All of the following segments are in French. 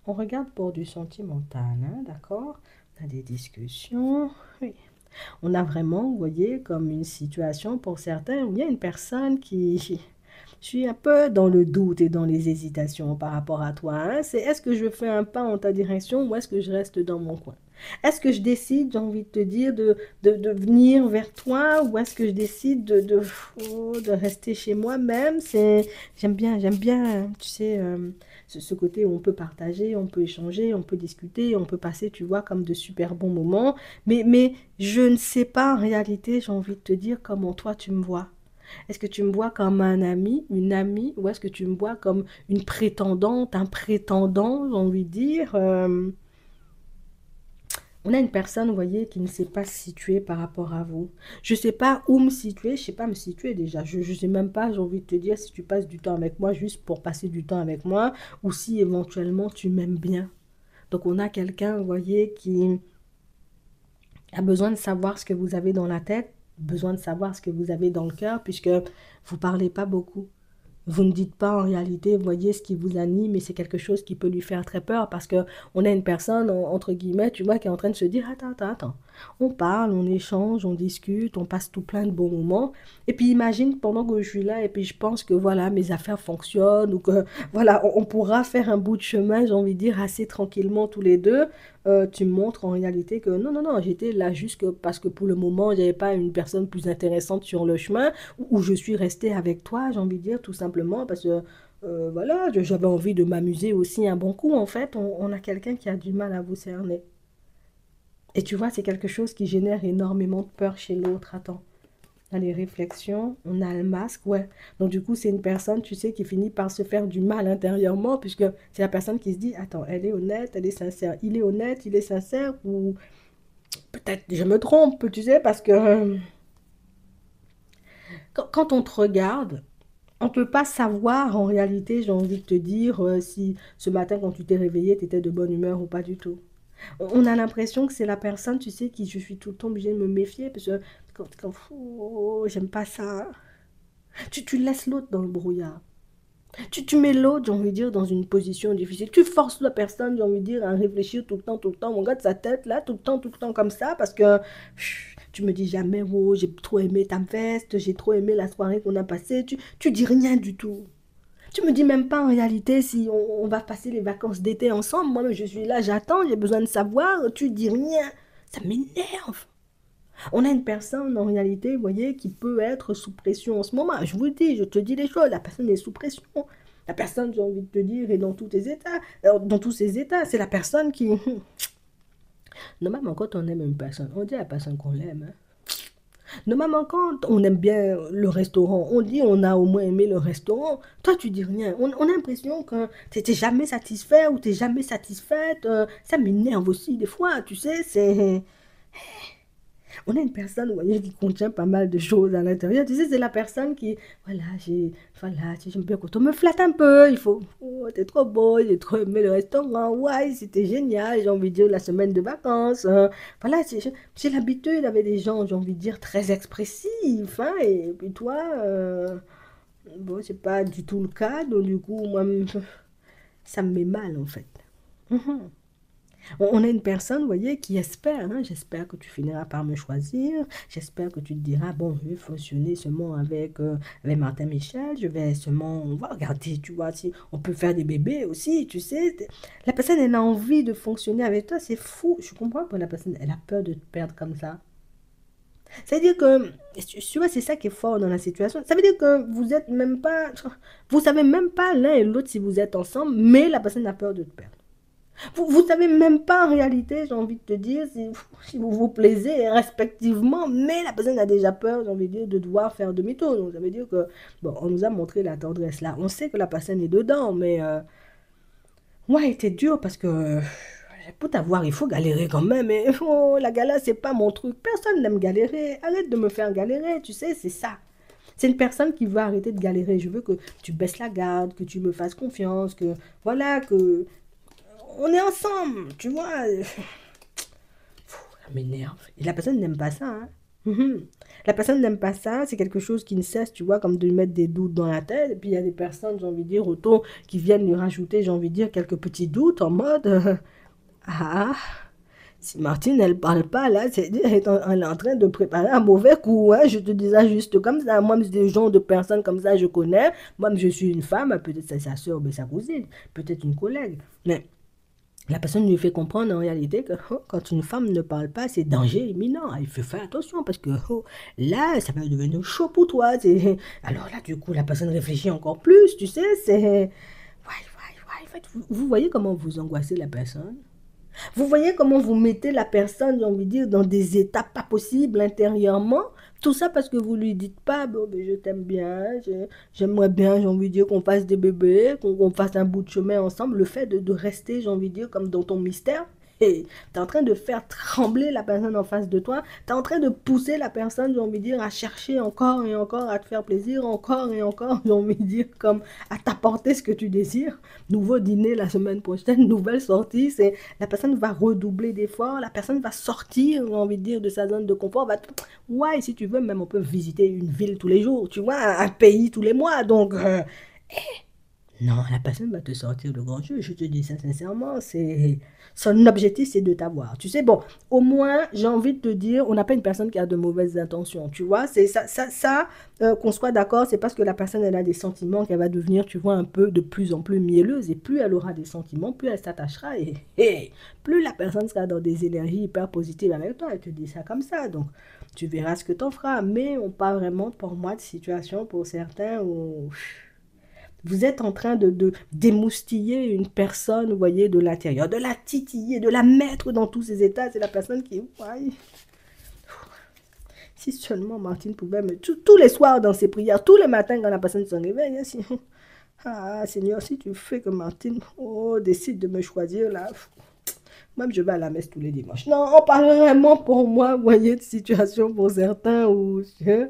On regarde pour du sentimental, hein, d'accord? On a des discussions. Oui. On a vraiment, vous voyez, comme une situation pour certains où il y a une personne qui... Je suis un peu dans le doute et dans les hésitations par rapport à toi, hein. C'est est-ce que je fais un pas en ta direction ou est-ce que je reste dans mon coin? Est-ce que je décide, j'ai envie de te dire, de venir vers toi ou est-ce que je décide de rester chez moi-même? J'aime bien, tu sais, ce côté où on peut partager, on peut échanger, on peut discuter, on peut passer, tu vois, comme de super bons moments. Mais je ne sais pas en réalité, j'ai envie de te dire comment toi tu me vois. Est-ce que tu me vois comme un ami, une amie, ou est-ce que tu me vois comme une prétendante, un prétendant, j'ai envie de dire on a une personne, vous voyez, qui ne sait pas se situer par rapport à vous. Je ne sais pas où me situer, je ne sais pas me situer déjà. Je ne sais même pas, j'ai envie de te dire, si tu passes du temps avec moi juste pour passer du temps avec moi, ou si éventuellement tu m'aimes bien. Donc on a quelqu'un, vous voyez, qui a besoin de savoir ce que vous avez dans la tête, besoin de savoir ce que vous avez dans le cœur, puisque vous ne parlez pas beaucoup. Vous ne dites pas en réalité, vous voyez, ce qui vous anime et c'est quelque chose qui peut lui faire très peur parce que on a une personne, entre guillemets, tu vois, qui est en train de se dire, attends. On parle, on échange, on discute, on passe tout plein de bons moments. Et puis imagine pendant que je suis là et puis je pense que voilà, mes affaires fonctionnent ou que voilà, on pourra faire un bout de chemin, j'ai envie de dire, assez tranquillement tous les deux. Tu me montres en réalité que non, j'étais là juste parce que pour le moment, il n'y avait pas une personne plus intéressante sur le chemin où je suis restée avec toi, j'ai envie de dire, tout simplement, parce que voilà, j'avais envie de m'amuser aussi un bon coup. En fait, on a quelqu'un qui a du mal à vous cerner. Et tu vois, c'est quelque chose qui génère énormément de peur chez l'autre. Attends, on a les réflexions, on a le masque, ouais. Donc du coup, c'est une personne, tu sais, qui finit par se faire du mal intérieurement, puisque c'est la personne qui se dit, attends, elle est honnête, elle est sincère. Il est honnête, il est sincère, ou peut-être je me trompe, tu sais, parce que quand on te regarde, on ne peut pas savoir en réalité, j'ai envie de te dire, si ce matin quand tu t'es réveillé, tu étais de bonne humeur ou pas du tout. On a l'impression que c'est la personne, tu sais, qui je suis tout le temps obligée de me méfier parce que oh, j'aime pas ça. Tu laisses l'autre dans le brouillard. Tu mets l'autre, j'ai envie de dire, dans une position difficile. Tu forces la personne, j'ai envie de dire, à réfléchir tout le temps. On regarde sa tête là, tout le temps comme ça parce que tu me dis jamais, oh, j'ai trop aimé ta veste, j'ai trop aimé la soirée qu'on a passée. Tu dis rien du tout. Tu me dis même pas en réalité si on va passer les vacances d'été ensemble. Moi, je suis là, j'attends, j'ai besoin de savoir. Tu dis rien. Ça m'énerve. On a une personne en réalité, vous voyez, qui peut être sous pression en ce moment. Je vous le dis, je te dis les choses. La personne est sous pression. La personne, j'ai envie de te dire, est dans tous tes états. Dans tous ses états. C'est la personne qui. Normalement, quand on aime une personne, on dit à la personne qu'on l'aime, hein. Normalement, quand on aime bien le restaurant, on dit on a au moins aimé le restaurant. Toi, tu dis rien. On a l'impression que tu n'es jamais satisfait ou tu n'es jamais satisfaite. Ça m'énerve aussi des fois, tu sais. On a une personne, vous voyez, qui contient pas mal de choses à l'intérieur. Tu sais, c'est la personne qui, voilà, tu sais, j'aime bien quand on me flatte un peu. Il faut, oh, t'es trop beau, j'ai trop aimé le restaurant. Ouais, c'était génial. J'ai envie de dire la semaine de vacances. Voilà, j'ai l'habitude avec des gens, j'ai envie de dire, très expressifs, hein, et puis toi, bon, c'est pas du tout le cas. Donc, du coup, moi, ça me met mal, en fait. Mhm. On a une personne, vous voyez, qui espère, hein, j'espère que tu finiras par me choisir, j'espère que tu te diras, bon, je vais fonctionner seulement avec Martin Michel, je vais seulement, on va regarder, tu vois, si on peut faire des bébés aussi, tu sais. La personne, elle a envie de fonctionner avec toi, c'est fou. Je comprends que la personne, elle a peur de te perdre comme ça. Ça veut dire que, tu vois, c'est ça qui est fort dans la situation. Ça veut dire que vous êtes même pas, vous savez même pas l'un et l'autre si vous êtes ensemble, mais la personne a peur de te perdre. Vous savez même pas en réalité, j'ai envie de te dire, si vous vous plaisez respectivement, mais la personne a déjà peur, j'ai envie de dire, de devoir faire demi-tour. Donc ça veut dire que, bon, on nous a montré la tendresse là. On sait que la personne est dedans, mais ouais, c'était dur parce que pour t'avoir, il faut galérer quand même. Et oh, la galère, c'est pas mon truc. Personne n'aime galérer. Arrête de me faire galérer, tu sais, c'est ça. C'est une personne qui veut arrêter de galérer. Je veux que tu baisses la garde, que tu me fasses confiance, que voilà, que on est ensemble, tu vois. Ça m'énerve. Et la personne n'aime pas ça, hein. Mhm. La personne n'aime pas ça, c'est quelque chose qui ne cesse, tu vois, comme de lui mettre des doutes dans la tête. Et puis il y a des personnes, j'ai envie de dire, autour qui viennent lui rajouter, j'ai envie de dire, quelques petits doutes en mode ah, si Martine, elle parle pas là, elle est en train de préparer un mauvais coup, hein. Je te dis ça juste comme ça. Moi, des gens de personnes comme ça, je connais. Moi, je suis une femme, peut-être c'est sa soeur, mais sa cousine, peut-être une collègue. Mais la personne lui fait comprendre en réalité que oh, quand une femme ne parle pas, c'est danger imminent. Il faut faire attention parce que oh, là, ça va devenir chaud pour toi. Alors là, du coup, la personne réfléchit encore plus, tu sais. C'est. Ouais, ouais, ouais. En fait, vous voyez comment vous angoissez la personne? Vous voyez comment vous mettez la personne, j'ai envie de dire, dans des états pas possibles intérieurement. Tout ça parce que vous lui dites pas, bon, ben, je t'aime bien, j'aimerais bien, j'ai envie de dire, qu'on fasse des bébés, qu'on fasse un bout de chemin ensemble. Le fait de rester, j'ai envie de dire, comme dans ton mystère. Et tu es en train de faire trembler la personne en face de toi. Tu es en train de pousser la personne, j'ai envie de dire, à chercher encore et encore, à te faire plaisir, encore et encore, j'ai envie de dire, comme à t'apporter ce que tu désires. Nouveau dîner la semaine prochaine, nouvelle sortie, c'est la personne va redoubler d'efforts, la personne va sortir, j'ai envie de dire, de sa zone de confort. Ouais, si tu veux, même on peut visiter une ville tous les jours, tu vois, un pays tous les mois. Donc, non, la personne va te sortir de grand jeu, je te dis ça sincèrement. Son objectif, c'est de t'avoir. Tu sais, bon, au moins, j'ai envie de te dire, on n'a pas une personne qui a de mauvaises intentions, tu vois. C'est qu'on soit d'accord, c'est parce que la personne, elle a des sentiments qu'elle va devenir, tu vois, un peu de plus en plus mielleuse. Et plus elle aura des sentiments, plus elle s'attachera. Et plus la personne sera dans des énergies hyper positives avec toi. Elle te dit ça comme ça. Donc, tu verras ce que t'en feras. Mais on parle vraiment, pour moi, de situation pour certains où vous êtes en train d'émoustiller une personne, vous voyez, de l'intérieur, de la titiller, de la mettre dans tous ses états. C'est la personne qui, ouais, si seulement Martine pouvait me... Tous les soirs dans ses prières, tous les matins quand la personne se réveille, hein, si... Ah, Seigneur, si tu fais que Martine oh, décide de me choisir, là, même je vais à la messe tous les dimanches. Non, on parle vraiment pour moi, vous voyez, de situation pour certains où je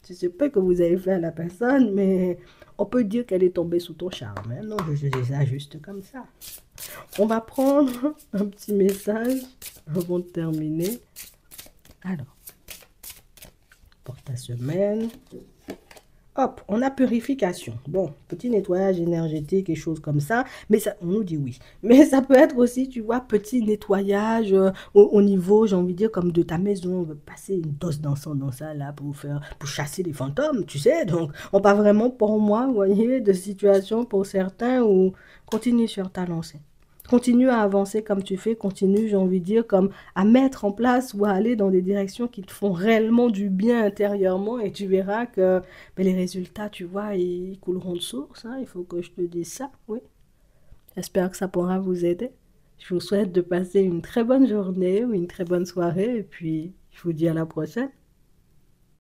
ne sais pas que vous avez fait à la personne, mais on peut dire qu'elle est tombée sous ton charme. Hein. Non, je dis ça juste comme ça. On va prendre un petit message avant de terminer. Alors, pour ta semaine. Hop, on a purification. Bon, petit nettoyage énergétique et choses comme ça. Mais ça, on nous dit oui. Mais ça peut être aussi, tu vois, petit nettoyage au niveau, j'ai envie de dire, comme de ta maison. On veut passer une dose d'encens dans ça, là, pour chasser les fantômes, tu sais. Donc, on parle vraiment, pour moi, vous voyez, de situations pour certains où continue sur ta lancée. Continue à avancer comme tu fais, continue, j'ai envie de dire, comme à mettre en place ou à aller dans des directions qui te font réellement du bien intérieurement et tu verras que mais les résultats, tu vois, ils couleront de source. Hein, il faut que je te dise ça, oui. J'espère que ça pourra vous aider. Je vous souhaite de passer une très bonne journée ou une très bonne soirée et puis je vous dis à la prochaine.